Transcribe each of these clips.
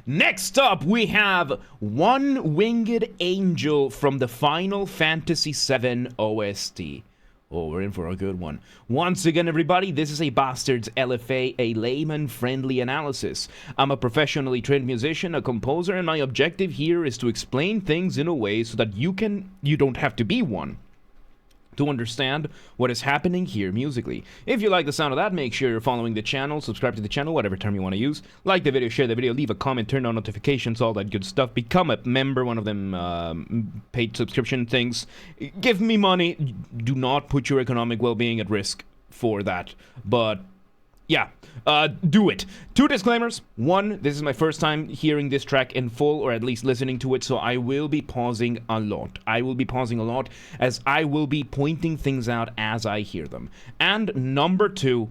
Next up, we have One Winged Angel from the Final Fantasy VII OST. Oh, we're in for a good one. Once again, everybody, this is a Basterd's LFA, a layman-friendly analysis. I'm a professionally trained musician, a composer, and my objective here is to explain things in a way so that you don't have to be one to understand what is happening here musically. If you like the sound of that, make sure you're following the channel, subscribe to the channel, whatever term you want to use. Like the video, share the video, leave a comment, turn on notifications, all that good stuff. Become a member, one of them paid subscription things. Give me money. Do not put your economic well-being at risk for that. But yeah, do it. 2 disclaimers. 1, this is my first time hearing this track in full, or at least listening to it, so I will be pausing a lot. As I will be pointing things out as I hear them. And number 2,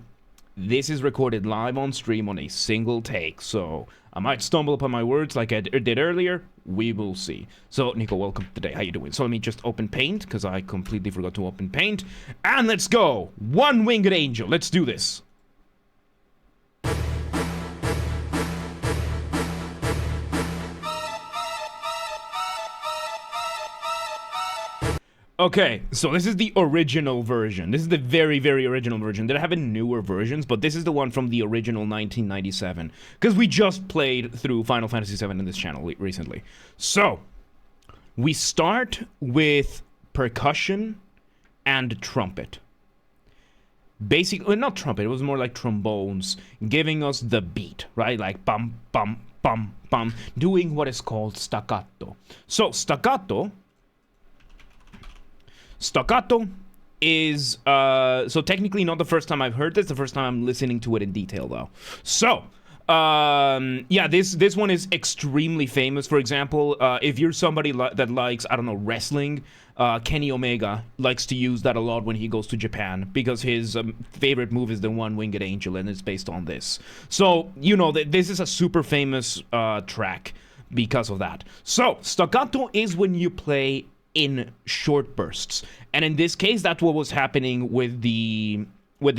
this is recorded live on stream on a single take, so I might stumble upon my words like I did earlier. We will see. So, Nico, welcome today. How you doing? So let me just open Paint, because I completely forgot to open Paint. And let's go! One Winged Angel. Let's do this. Okay, so this is the original version. This is the very, very original version. There have been newer versions, but this is the one from the original 1997. Because we just played through Final Fantasy VII in this channel recently. So, we start with percussion and trumpet. Basically, not trumpet, it was more like trombones, giving us the beat, right? Like bum, bum, bum, bum, doing what is called staccato. So, staccato is, so technically not the first time I've heard this, the first time I'm listening to it in detail, though. So, yeah, this one is extremely famous. For example, if you're somebody that likes, I don't know, wrestling, Kenny Omega likes to use that a lot when he goes to Japan, because his favorite move is the One Winged Angel, and it's based on this. So, you know, this is a super famous track because of that. So, staccato is when you play in short bursts, and in this case, that's what was happening with the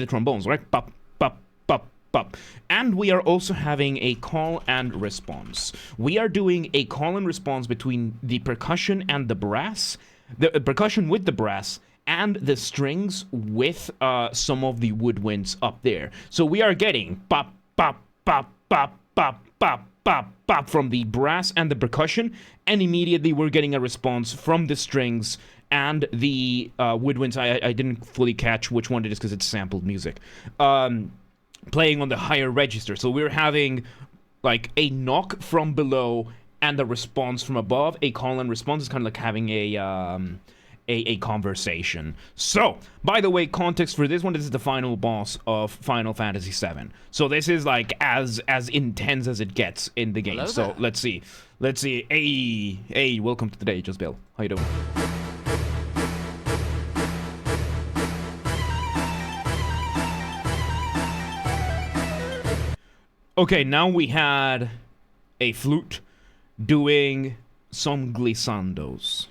trombones, right? Pop, pop, pop, pop. And we are also having a call and response. We are doing a call and response between the percussion and the brass, the percussion with the brass, and the strings with some of the woodwinds up there. So we are getting pop, pop, pop, pop, pop, pop, pop, pop from the brass and the percussion, and immediately we're getting a response from the strings and the woodwinds. I didn't fully catch which one it is because it's sampled music, playing on the higher register. So we're having like a knock from below and a response from above. A call and response is kind of like having a conversation. So, by the way, context for this one, this is the final boss of Final Fantasy VII. So this is like as intense as it gets in the game. So let's see. Hey, welcome to the day, Just Bill. How you doing? Okay, now we had a flute doing some glissandos.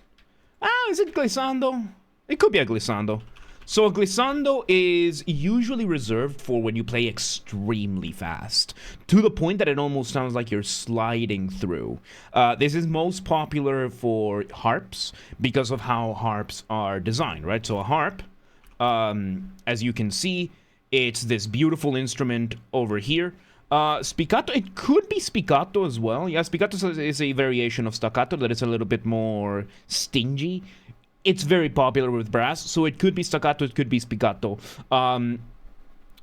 Is it glissando? It could be a glissando. So a glissando is usually reserved for when you play extremely fast, to the point that it almost sounds like you're sliding through. This is most popular for harps because of how harps are designed, right? So a harp, as you can see, it's this beautiful instrument over here. Spiccato, it could be spiccato as well. Yeah, spiccato is a variation of staccato that is a little bit more stingy. It's very popular with brass, so it could be staccato, it could be spiccato.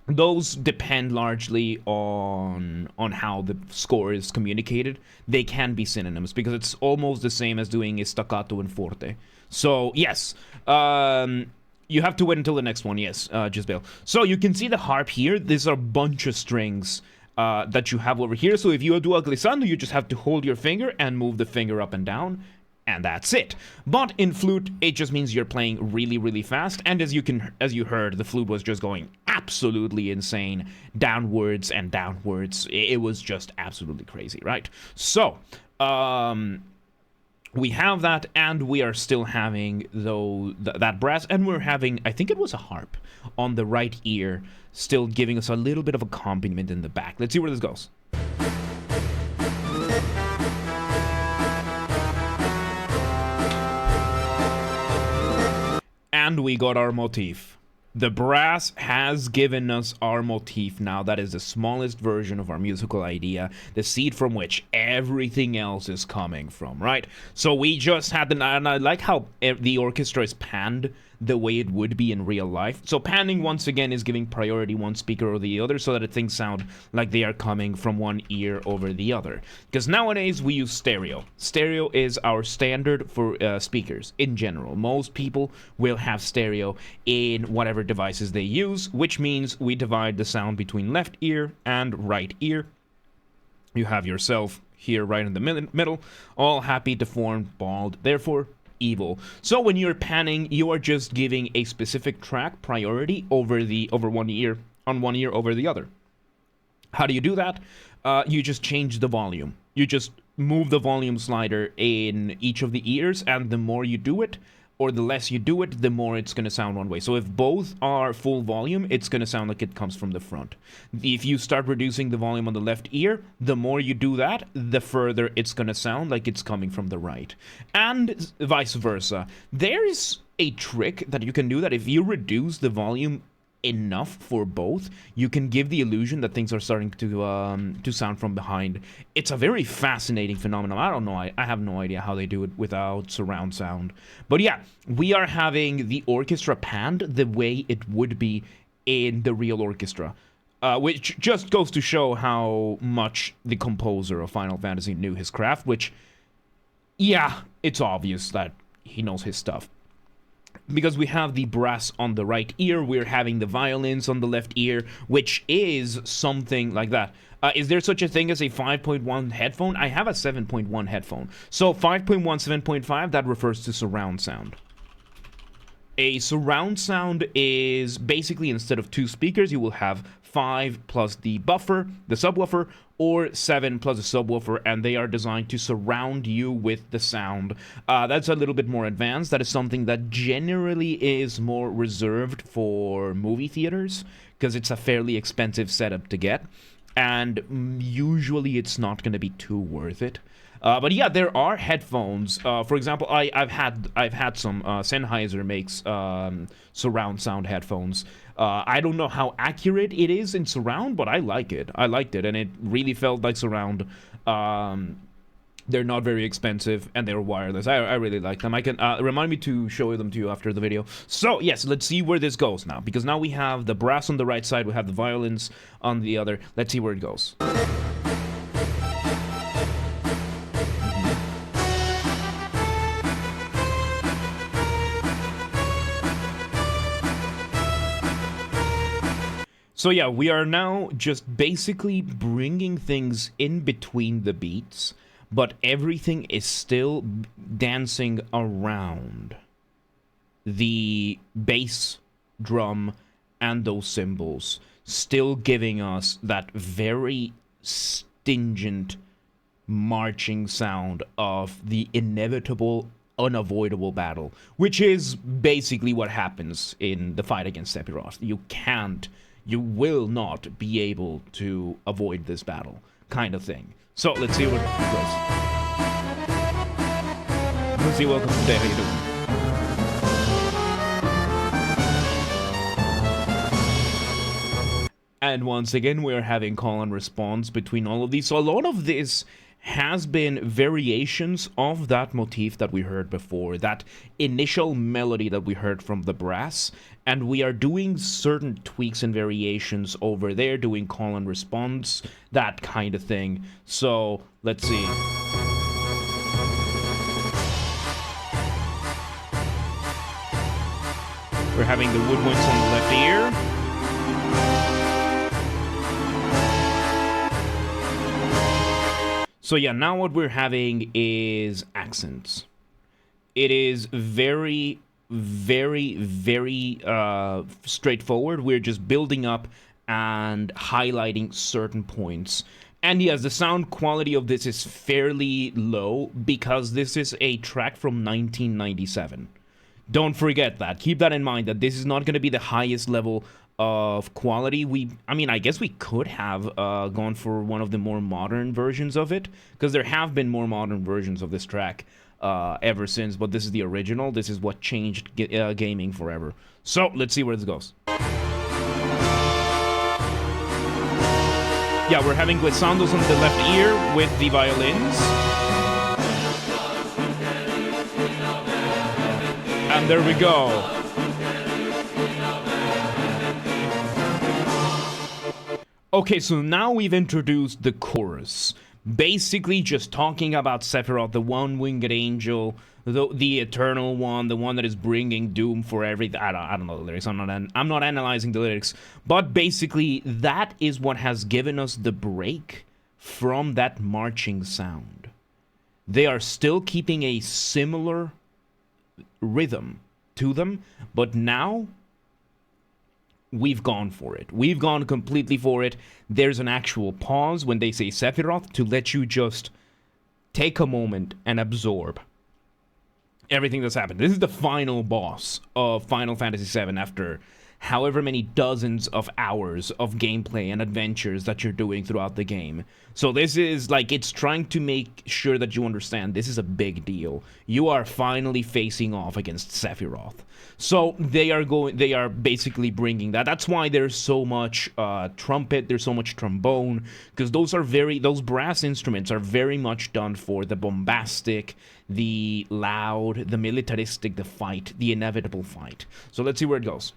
Those depend largely on how the score is communicated. They can be synonyms, because it's almost the same as doing a staccato and forte. So, yes. You have to wait until the next one, yes, Jisbel. So, you can see the harp here. These are a bunch of strings that you have over here. So if you do a glissando, you just have to hold your finger and move the finger up and down, and that's it. But in flute, it just means you're playing really, really fast. And as you heard, the flute was just going absolutely insane, downwards and downwards. It was just absolutely crazy, right? So, we have that, and we are still having that brass, and we're having, I think it was a harp on the right ear, still giving us a little bit of accompaniment in the back. Let's see where this goes. And we got our motif. The brass has given us our motif now. That is the smallest version of our musical idea, the seed from which everything else is coming from, right? So we just had the, and I like how the orchestra is panned the way it would be in real life. So panning, once again, is giving priority one speaker or the other so that things sound like they are coming from one ear over the other. Because nowadays we use stereo. Stereo is our standard for speakers in general. Most people will have stereo in whatever devices they use, which means we divide the sound between left ear and right ear. You have yourself here right in the middle, all happy, deformed, bald, therefore evil. So when you're panning, you are just giving a specific track priority over one ear, on one ear over the other. How do you do that? You just change the volume. You just move the volume slider in each of the ears, and the more you do it, or the less you do it, the more it's going to sound one way. So if both are full volume, it's going to sound like it comes from the front. If you start reducing the volume on the left ear, the more you do that, the further it's going to sound like it's coming from the right. And vice versa. There's a trick that you can do that if you reduce the volume enough for both, you can give the illusion that things are starting to sound from behind. It's a very fascinating phenomenon. I don't know. I have no idea how they do it without surround sound. But yeah, we are having the orchestra panned the way it would be in the real orchestra. Which just goes to show how much the composer of Final Fantasy knew his craft, which, yeah, it's obvious that he knows his stuff. Because we have the brass on the right ear, we're having the violins on the left ear, which is something like that. Is there such a thing as a 5.1 headphone? I have a 7.1 headphone. So 5.1, 7.5, that refers to surround sound. A surround sound is basically, instead of 2 speakers, you will have 5 plus the buffer, the subwoofer, or 7 plus a subwoofer, and they are designed to surround you with the sound. That's a little bit more advanced. That is something that generally is more reserved for movie theaters, because it's a fairly expensive setup to get, and usually it's not going to be too worth it. But yeah, there are headphones. For example, I've had some. Sennheiser makes surround sound headphones. I don't know how accurate it is in surround, but I like it. I liked it, and it really felt like surround. They're not very expensive, and they're wireless. I really like them. I can remind me to show them to you after the video. So yes, let's see where this goes now, because now we have the brass on the right side, we have the violins on the other. Let's see where it goes. So yeah, we are now just basically bringing things in between the beats, but everything is still dancing around the bass, drum, and those cymbals, still giving us that very stringent marching sound of the inevitable, unavoidable battle, which is basically what happens in the fight against Sephiroth. You will not be able to avoid this battle, kind of thing. So let's see what it goes. Lucy, welcome today. How you doing? And once again, we're having call and response between all of these. So a lot of this has been variations of that motif that we heard before, that initial melody that we heard from the brass, and we are doing certain tweaks and variations over there, doing call and response, that kind of thing. So let's see. We're having the woodwinds on the left ear. So yeah, now what we're having is accents. It is very, very, very straightforward. We're just building up and highlighting certain points. And yes, the sound quality of this is fairly low because this is a track from 1997. Don't forget that. Keep that in mind, that this is not going to be the highest level of quality. I mean, I guess we could have gone for one of the more modern versions of it, because there have been more modern versions of this track. ever since, but this is the original. This is what changed gaming forever. So let's see where this goes. Yeah, we're having glissandos on the left ear with the violins. And there we go. Okay, so now we've introduced the chorus. Basically just talking about Sephiroth, the one-winged angel, the eternal one, the one that is bringing doom for everything. I don't know the lyrics. I'm not analyzing the lyrics, but basically that is what has given us the break from that marching sound. They are still keeping a similar rhythm to them, but now we've gone for it. We've gone completely for it. There's an actual pause when they say Sephiroth to let you just take a moment and absorb everything that's happened. This is the final boss of Final Fantasy VII after however many dozens of hours of gameplay and adventures that you're doing throughout the game. So this is like, it's trying to make sure that you understand this is a big deal. You are finally facing off against Sephiroth. So they are basically bringing that. That's why there's so much trumpet, there's so much trombone, because those brass instruments are very much done for the bombastic, the loud, the militaristic, the fight, the inevitable fight. So let's see where it goes.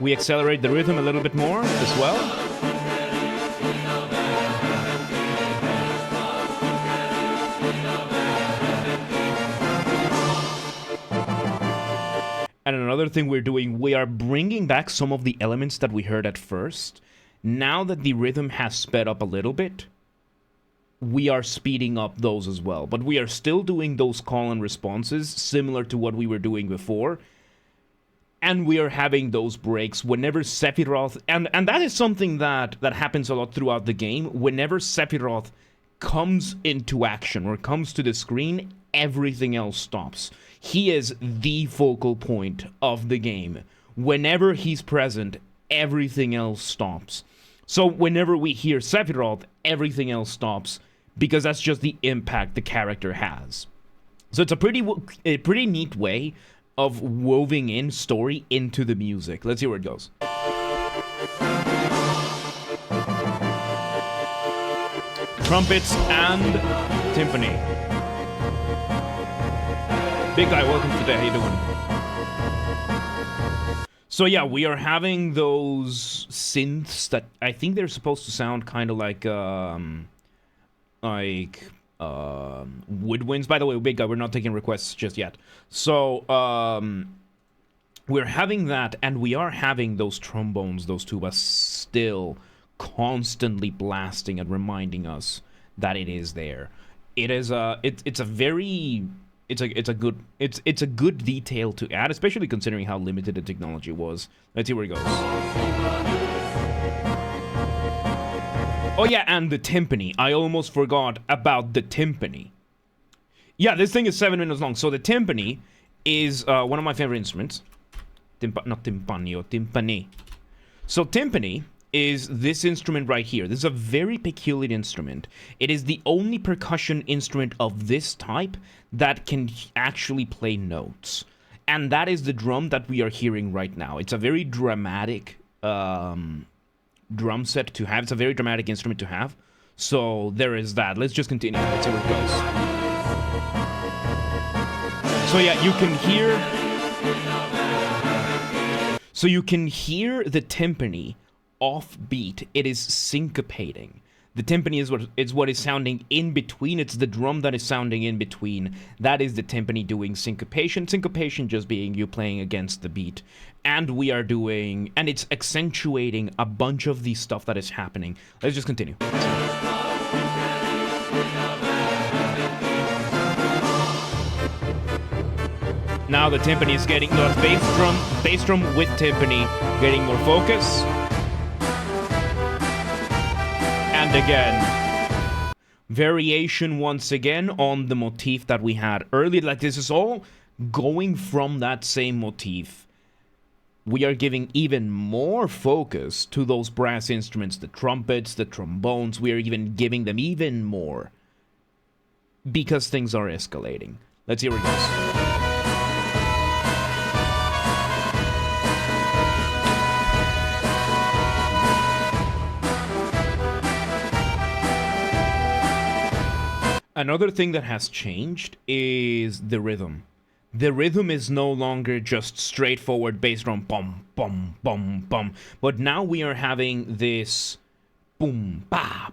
We accelerate the rhythm a little bit more as well. And another thing we're doing, we are bringing back some of the elements that we heard at first. Now that the rhythm has sped up a little bit, we are speeding up those as well. But we are still doing those call and responses similar to what we were doing before. And we are having those breaks whenever Sephiroth... And that is something that happens a lot throughout the game. Whenever Sephiroth comes into action or comes to the screen, everything else stops. He is the focal point of the game. Whenever he's present, everything else stops. So whenever we hear Sephiroth, everything else stops, because that's just the impact the character has. So it's a pretty neat way of woven in story into the music. Let's see where it goes. Trumpets and timpani. Big guy, welcome today. How you doing? So yeah, we are having those synths that I think they're supposed to sound kind of like woodwinds. By the way, big guy, we're not taking requests just yet. So we're having that, and we are having those trombones, those tubas, still constantly blasting and reminding us that it is there. It is it's a good detail to add, especially considering how limited the technology was. Let's see where it goes. Oh yeah, and the timpani. I almost forgot about the timpani. Yeah, this thing is 7 minutes long. So the timpani is one of my favorite instruments. Timpani. So timpani is this instrument right here. This is a very peculiar instrument. It is the only percussion instrument of this type that can actually play notes. And that is the drum that we are hearing right now. It's a very dramatic drum set to have. It's a very dramatic instrument to have. So there is that. Let's just continue. Let's see where it goes. So yeah, you can hear... So you can hear the timpani offbeat. It is syncopating. The timpani is what is sounding in between. It's the drum that is sounding in between. That is the timpani doing syncopation. Syncopation just being you playing against the beat. And we are doing... And it's accentuating a bunch of the stuff that is happening. Let's just continue. Now the timpani is getting... No, it's bass drum with timpani getting more focus. And again, variation once again on the motif that we had earlier. Like, this is all going from that same motif we are giving even more focus to those brass instruments, the trumpets, the trombones. We are even giving them even more because things are escalating. Let's hear where it goes. Another thing that has changed is the rhythm. The rhythm is no longer just straightforward bass drum, bum, bum, bum, bum. But now we are having this boom, ba,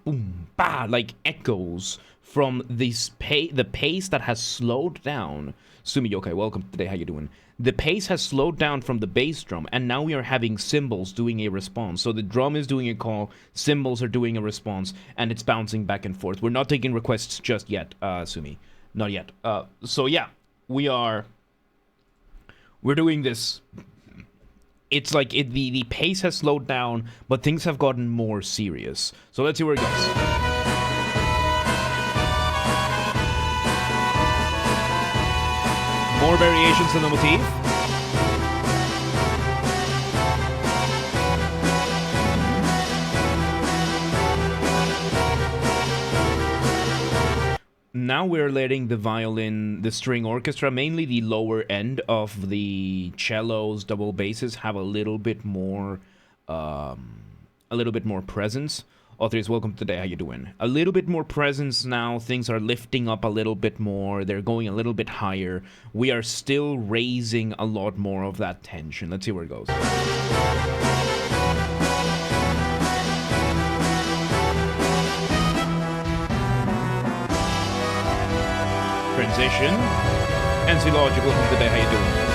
like echoes from this the pace that has slowed down. Sumiyokai, welcome today, how you doing? The pace has slowed down from the bass drum, and now we are having cymbals doing a response. So the drum is doing a call, cymbals are doing a response, and it's bouncing back and forth. We're not taking requests just yet, Sumi. Not yet. So yeah, we're doing this. It's like the pace has slowed down, but things have gotten more serious. So let's see where it goes. More variations in the motif. Now we're letting the violin, the string orchestra, mainly the lower end of the cellos, double basses, have a little bit more presence. Authors, welcome today. How you doing? A little bit more presence now. Things are lifting up a little bit more. They're going a little bit higher. We are still raising a lot more of that tension. Let's see where it goes. Transition. NC Logic, welcome today. How you doing?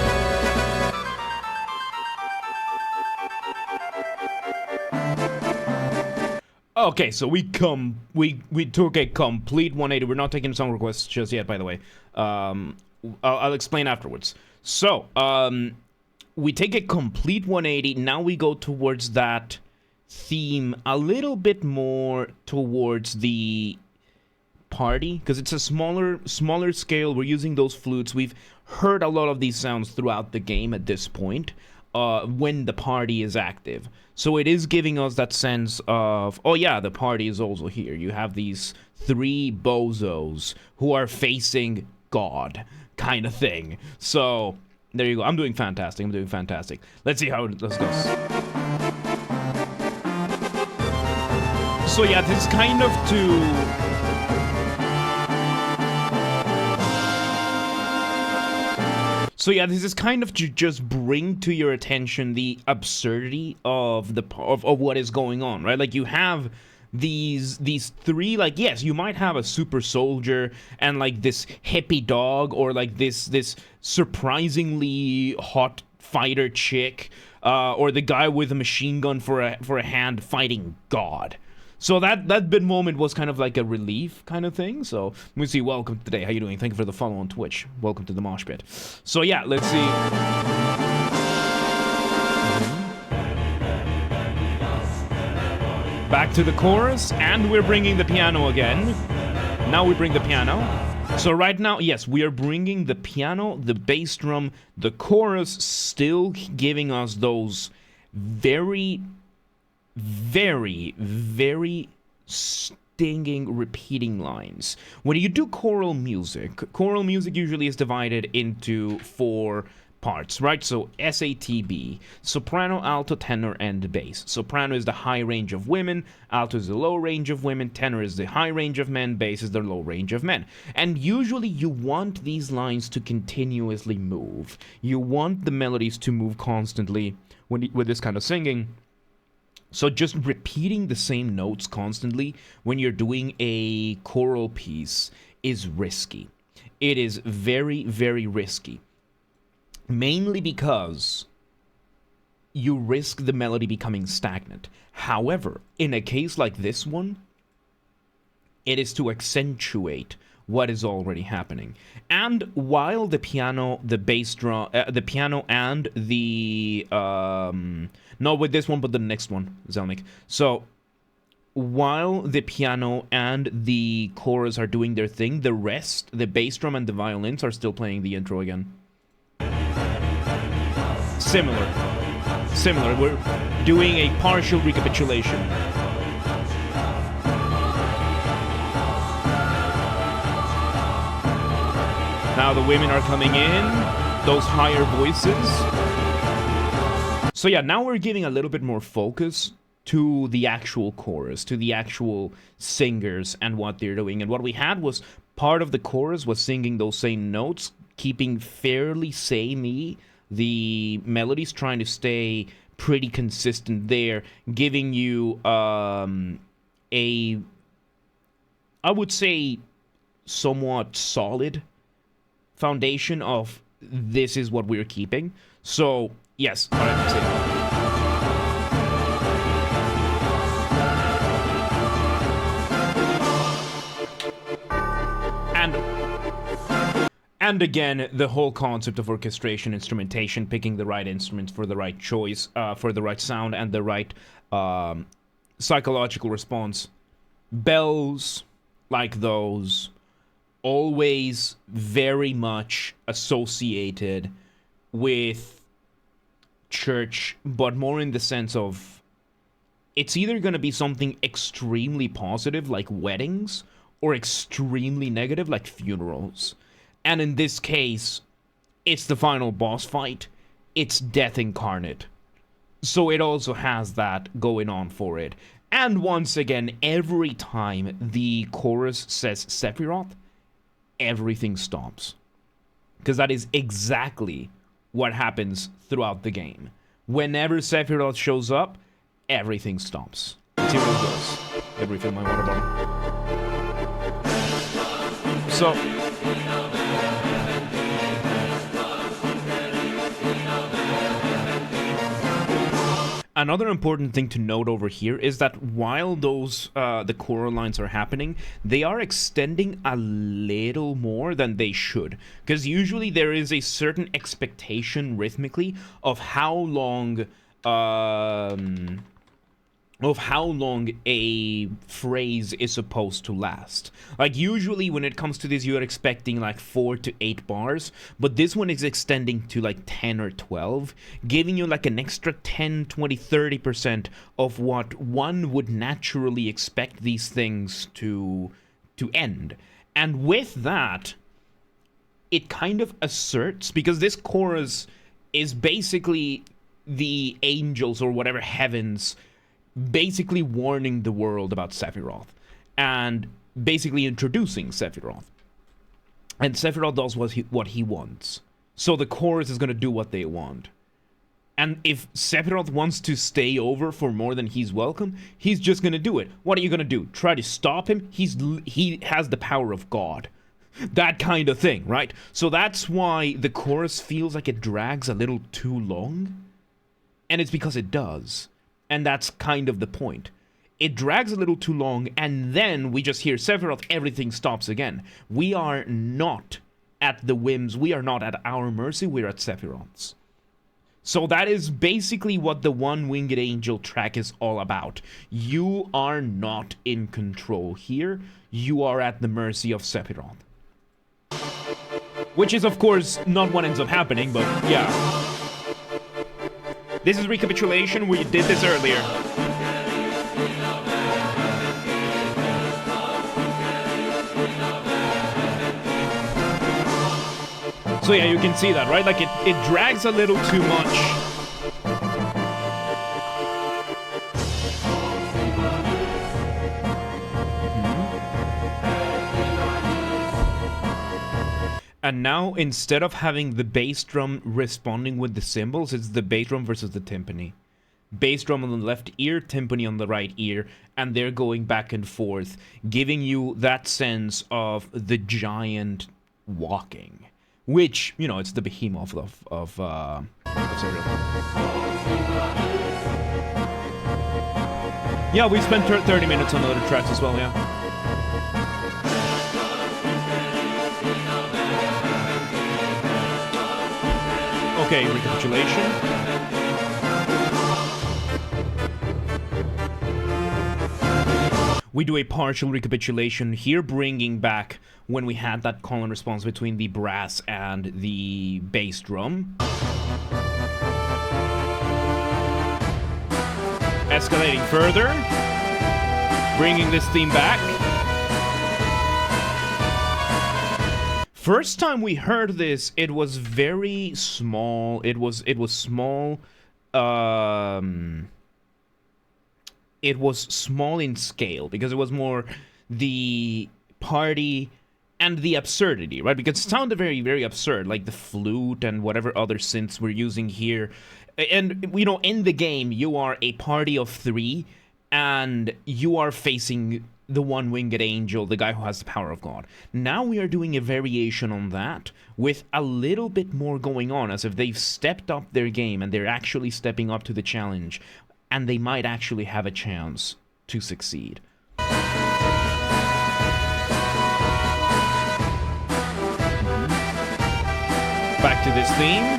Okay, so we took a complete 180. We're not taking song requests just yet, by the way. I'll explain afterwards. So, we take a complete 180. Now we go towards that theme a little bit more towards the party, because it's a smaller scale. We're using those flutes. We've heard a lot of these sounds throughout the game at this point. When the party is active. So it is giving us that sense of, oh yeah, the party is also here. You have these three bozos who are facing God, kind of thing. So, there you go. I'm doing fantastic. Let's see how it goes. So yeah, this is kind of to... So yeah, this is kind of to just bring to your attention the absurdity of what is going on, right? Like you have these three, like, yes, you might have a super soldier and like this hippie dog, or like this surprisingly hot fighter chick, or the guy with a machine gun for a hand fighting God. So that bit moment was kind of like a relief kind of thing. So let me see. Welcome today. How you doing? Thank you for the follow on Twitch. Welcome to the mosh pit. So yeah, let's see. Back to the chorus, and we're bringing the piano again. Now we bring the piano. So right now, yes, we are bringing the piano, the bass drum, the chorus, still giving us those very stinging repeating lines. When you do choral music usually is divided into 4 parts, right? So SATB, soprano, alto, tenor, and bass. Soprano is the high range of women, alto is the low range of women, tenor is the high range of men, bass is the low range of men. And usually you want these lines to continuously move. You want the melodies to move constantly with this kind of singing. So just repeating the same notes constantly when you're doing a choral piece is risky. It is very, very risky. Mainly because you risk the melody becoming stagnant. However, in a case like this one, it is to accentuate what is already happening. And while the piano, the bass drum, the piano and the... not with this one, but the next one, Zelnik. So, while the piano and the chorus are doing their thing, the rest, the bass drum and the violins are still playing the intro again. Similar. similar. We're doing a partial recapitulation. Now the women are coming in, those higher voices. So yeah, now we're giving a little bit more focus to the actual chorus, to the actual singers and what they're doing. And what we had was part of the chorus was singing those same notes, keeping fairly samey, the melodies trying to stay pretty consistent there, giving you I would say, somewhat solid foundation of this is what we're keeping. So yes, all right, say that. And again, the whole concept of orchestration, instrumentation, picking the right instruments for the right choice, for the right sound and the right psychological response. Bells like those, always very much associated with church, but more in the sense of it's either going to be something extremely positive like weddings or extremely negative like funerals. And in this case, it's the final boss fight. It's death incarnate. So it also has that going on for it. And once again, every time the chorus says Sephiroth, everything stops. Because that is exactly what happens throughout the game. Whenever Sephiroth shows up, everything stops. Let's see where it goes. Let me refill my water bottle. So another important thing to note over here is that while those the choral lines are happening, they are extending a little more than they should. Because usually there is a certain expectation rhythmically of how long a phrase is supposed to last. Like usually when it comes to this, you're expecting like 4 to 8 bars, but this one is extending to like 10 or 12, giving you like an extra 10, 20, 30% of what one would naturally expect these things to end. And with that, it kind of asserts, because this chorus is basically the angels or whatever heavens basically warning the world about Sephiroth and basically introducing Sephiroth. And Sephiroth does what he wants. So the chorus is going to do what they want. And if Sephiroth wants to stay over for more than he's welcome, he's just going to do it. What are you going to do? Try to stop him? He has the power of God. That kind of thing, right? So that's why the chorus feels like it drags a little too long. And it's because it does. And that's kind of the point. It drags a little too long, and then we just hear Sephiroth, everything stops again. We are not at the whims, we are not at our mercy, we're at Sephiroth's. So that is basically what the One Winged Angel track is all about. You are not in control here, you are at the mercy of Sephiroth. Which is, of course, not what ends up happening, but yeah. This is recapitulation, we did this earlier. So yeah, you can see that, right? Like it drags a little too much. And now, instead of having the bass drum responding with the cymbals, it's the bass drum versus the timpani. Bass drum on the left ear, timpani on the right ear, and they're going back and forth, giving you that sense of the giant walking. Which, you know, it's the behemoth of Sephiroth. Yeah, we spent 30 minutes on other tracks as well, yeah. Okay, recapitulation. We do a partial recapitulation here, bringing back when we had that call and response between the brass and the bass drum. escalating further, bringing this theme back. First time we heard this, it was very small. It was small. It was small in scale because it was more the party and the absurdity, right? Because it sounded very, very absurd, like the flute and whatever other synths we're using here. And, you know, in the game, you are a party of 3, and you are facing the one-winged angel, the guy who has the power of God. Now we are doing a variation on that with a little bit more going on, as if they've stepped up their game and they're actually stepping up to the challenge, and they might actually have a chance to succeed. Back to this theme.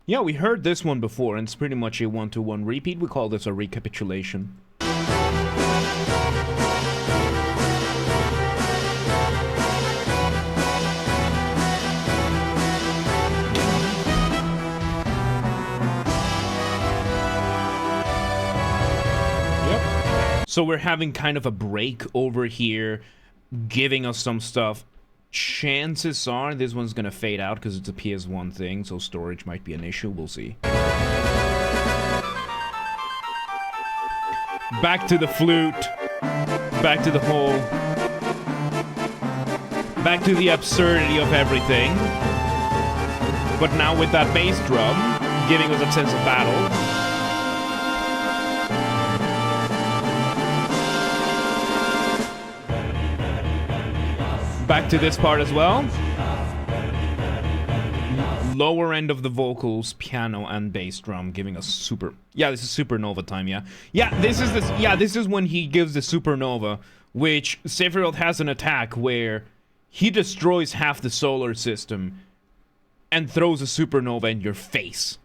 Yeah, we heard this one before, and it's pretty much a 1-to-1 repeat. We call this a recapitulation. Yep. So we're having kind of a break over here, giving us some stuff. Chances are this one's gonna fade out because it's a PS1 thing, so storage might be an issue. We'll see. Back to the flute. Back to the whole... Back to the absurdity of everything. But now with that bass drum, giving us a sense of battle. Back to this part as well. Lower end of the vocals, piano and bass drum, giving us super... Yeah, this is supernova time, yeah. Yeah, this is when he gives the supernova, which Sephiroth has an attack where he destroys half the solar system and throws a supernova in your face.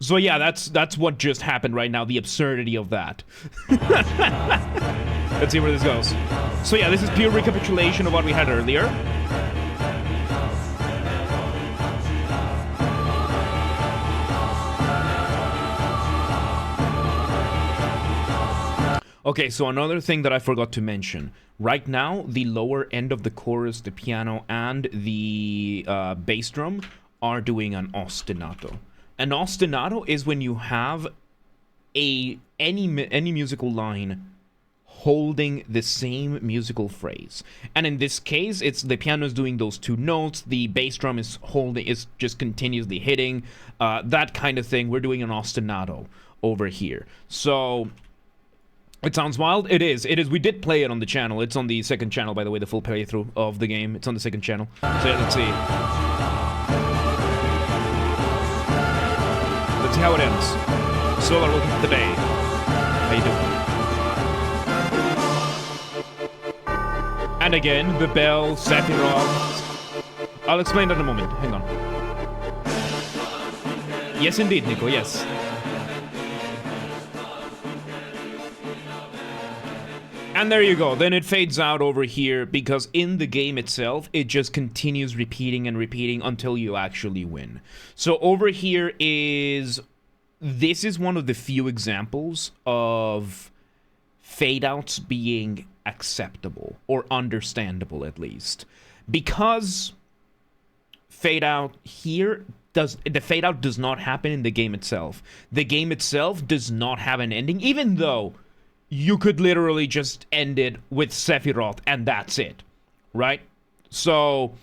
So yeah, that's what just happened right now, the absurdity of that. Let's see where this goes. So yeah, this is pure recapitulation of what we had earlier. Okay, so another thing that I forgot to mention. Right now, the lower end of the chorus, the piano, and the bass drum are doing an ostinato. An ostinato is when you have any musical line holding the same musical phrase. And in this case, it's the piano is doing those 2 notes, the bass drum is just continuously hitting, that kind of thing. We're doing an ostinato over here. So it sounds wild. It is. We did play it on the channel. It's on the second channel, by the way, the full playthrough of the game. It's on the second channel. So yeah, let's see. Let's see how it ends. Solar, welcome to the day. How you doing? And again, the bell, Sephiroth. I'll explain that in a moment. Hang on. Yes, indeed, Nico, yes. And there you go. Then it fades out over here because in the game itself, it just continues repeating and repeating until you actually win. So over here is... This is one of the few examples of fade-outs being acceptable, or understandable at least. Because fade-out here, the fade-out does not happen in the game itself. The game itself does not have an ending, even though you could literally just end it with Sephiroth and that's it, right? So...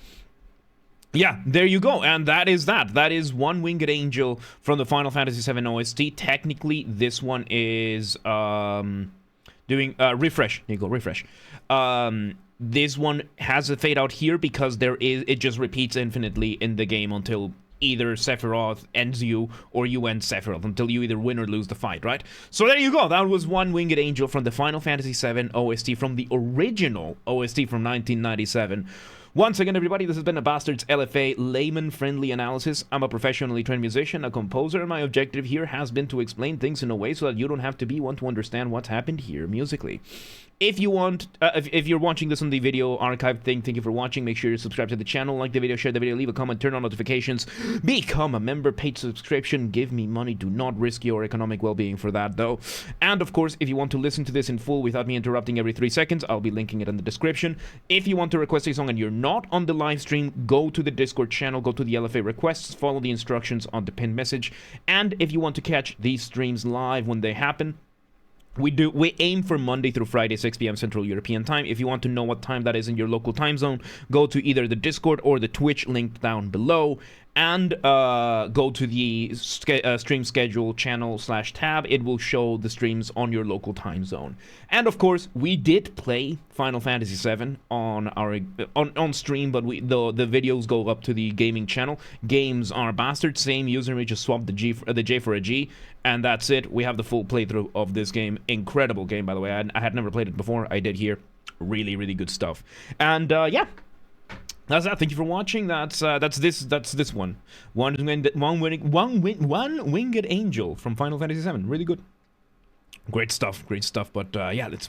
yeah, there you go, and that is that. That is One Winged Angel from the Final Fantasy VII OST. Technically, this one is doing refresh. Nico, refresh. This one has a fade out here because it just repeats infinitely in the game until either Sephiroth ends you or you end Sephiroth, until you either win or lose the fight, right? So there you go. That was One Winged Angel from the Final Fantasy VII OST, from the original OST from 1997. Once again, everybody, this has been a Basterd's LFA layman-friendly analysis. I'm a professionally trained musician, a composer, and my objective here has been to explain things in a way so that you don't have to be one to understand what's happened here musically. If you want, if you're watching this on the video archive thing, thank you for watching. Make sure you subscribe to the channel, like the video, share the video, leave a comment, turn on notifications, become a member, paid subscription, give me money. Do not risk your economic well-being for that, though. And of course, if you want to listen to this in full without me interrupting every 3 seconds, I'll be linking it in the description. If you want to request a song and you're not on the live stream, go to the Discord channel, go to the LFA requests, follow the instructions on the pinned message. And if you want to catch these streams live when they happen, we aim for Monday through Friday, 6 p.m. Central European Time. If you want to know what time that is in your local time zone, go to either the Discord or the Twitch linked down below, and go to the stream schedule channel / tab. It will show the streams on your local time zone. And of course, we did play Final Fantasy VII on our on stream, but the videos go up to the gaming channel. Games are Basterd, same username, just swap the J for a G, and that's it. We have the full playthrough of this game. Incredible game, by the way. I had never played it before. I did here. Really, really good stuff. And yeah. That's that. Thank you for watching. That's this one. One winged angel from Final Fantasy VII. Really good. Great stuff. But yeah, let's